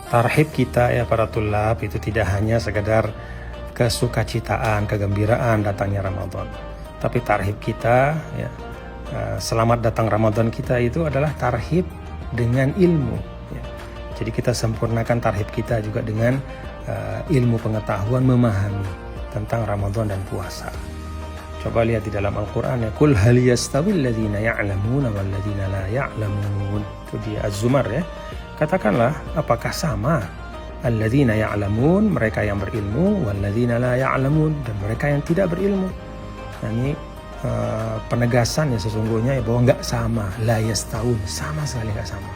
tarhib kita ya para tulab itu tidak hanya sekedar kesukacitaan, kegembiraan datangnya Ramadan, tapi tarhib kita ya, selamat datang Ramadan kita itu adalah tarhib dengan ilmu ya. Jadi kita sempurnakan tarhib kita juga dengan ilmu pengetahuan, memahami tentang Ramadan dan puasa. Coba lihat di dalam Al-Quran ya, Qul hal yastawil ladzina ya'lamuna wal ladzina la ya'lamun. Itu di Az-Zumar ya. Katakanlah, apakah sama alladzina ya'lamun, mereka yang berilmu, wal ladzina la ya'lamun, dan mereka yang tidak berilmu. Nah, ini penegasan ya sesungguhnya ya, bahwa enggak sama, la yastawun, sama sekali enggak sama.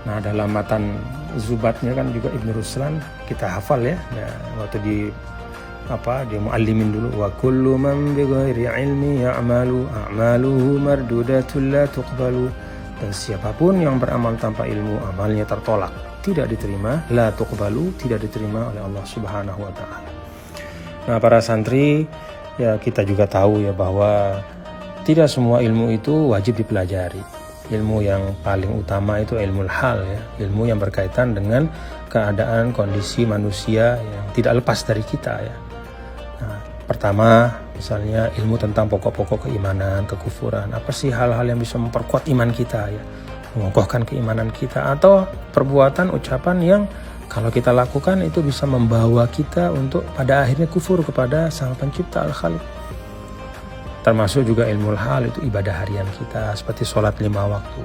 Nah, dalam matan Zubatnya kan juga Ibnu Ruslan kita hafal ya, waktu di muallimin dulu, wa kullu man bighairi ilmi ya'malu a'maluhu mardudatul la tuqbalu, dan siapapun yang beramal tanpa ilmu amalnya tertolak, tidak diterima, la tuqbalu, tidak diterima oleh Allah Subhanahu wa taala. Nah, para santri ya, kita juga tahu ya bahwa tidak semua ilmu itu wajib dipelajari. Ilmu yang paling utama itu ilmu hal ya, ilmu yang berkaitan dengan keadaan kondisi manusia yang tidak lepas dari kita ya. Nah, pertama misalnya ilmu tentang pokok-pokok keimanan, kekufuran. Apa sih hal-hal yang bisa memperkuat iman kita ya, mengokohkan keimanan kita, atau perbuatan, ucapan yang kalau kita lakukan itu bisa membawa kita untuk pada akhirnya kufur kepada Sang Pencipta Al-Khaliq. Termasuk juga ilmu hal itu ibadah harian kita seperti sholat 5 waktu.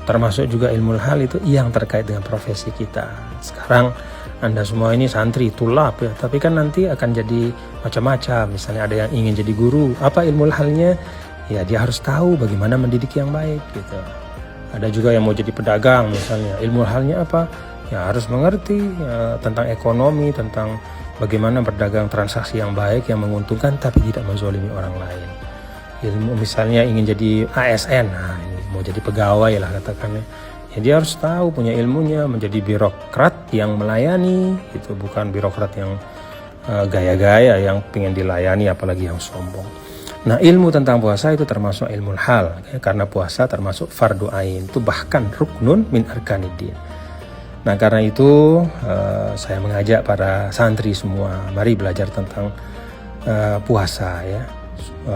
Termasuk juga ilmu hal itu yang terkait dengan profesi kita. Sekarang Anda semua ini santri, tulab ya, tapi kan nanti akan jadi macam-macam. Misalnya ada yang ingin jadi guru, apa ilmu halnya? Ya dia harus tahu bagaimana mendidik yang baik gitu. Ada juga yang mau jadi pedagang misalnya, ilmu halnya apa? Ya harus mengerti ya, tentang ekonomi, tentang bagaimana berdagang transaksi yang baik, yang menguntungkan tapi tidak menzalimi orang lain. Ilmu misalnya ingin jadi ASN, nah ini mau jadi pegawai lah katakannya, ya dia harus tahu, punya ilmunya, menjadi birokrat yang melayani, itu bukan birokrat yang gaya-gaya yang pengen dilayani apalagi yang sombong. Nah, ilmu tentang puasa itu termasuk ilmu hal ya, karena puasa termasuk fardu ain, itu bahkan ruknun min arkaniddin. Nah, karena itu saya mengajak para santri semua, mari belajar tentang puasa ya,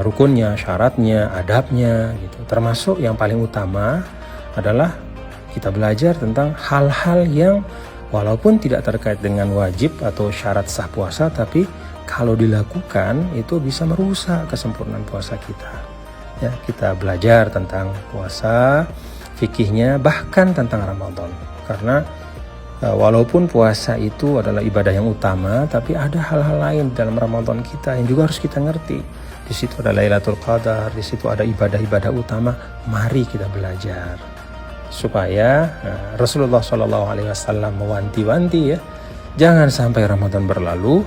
rukunnya, syaratnya, adabnya gitu. Termasuk yang paling utama adalah kita belajar tentang hal-hal yang walaupun tidak terkait dengan wajib atau syarat sah puasa, tapi kalau dilakukan itu bisa merusak kesempurnaan puasa kita. Ya, kita belajar tentang puasa, fikihnya, bahkan tentang Ramadan. Karena walaupun puasa itu adalah ibadah yang utama, tapi ada hal-hal lain dalam Ramadan kita yang juga harus kita ngerti. Di situ ada Lailatul Qadar, di situ ada ibadah-ibadah utama. Mari kita belajar supaya Rasulullah SAW mewanti-wanti ya, jangan sampai Ramadan berlalu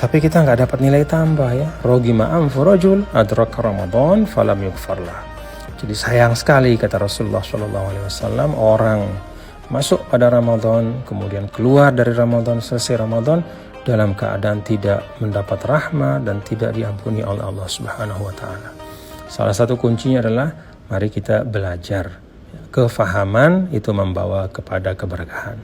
tapi kita nggak dapat nilai tambah ya. Rogima anfu rajul adraka Ramadan falam yughfarlah. Jadi sayang sekali kata Rasulullah SAW, orang masuk pada Ramadan, kemudian keluar dari Ramadan, selesai Ramadan dalam keadaan tidak mendapat rahmat dan tidak diampuni oleh Allah Subhanahu wa taala. Salah satu kuncinya adalah mari kita belajar. Kefahaman itu membawa kepada keberkahan.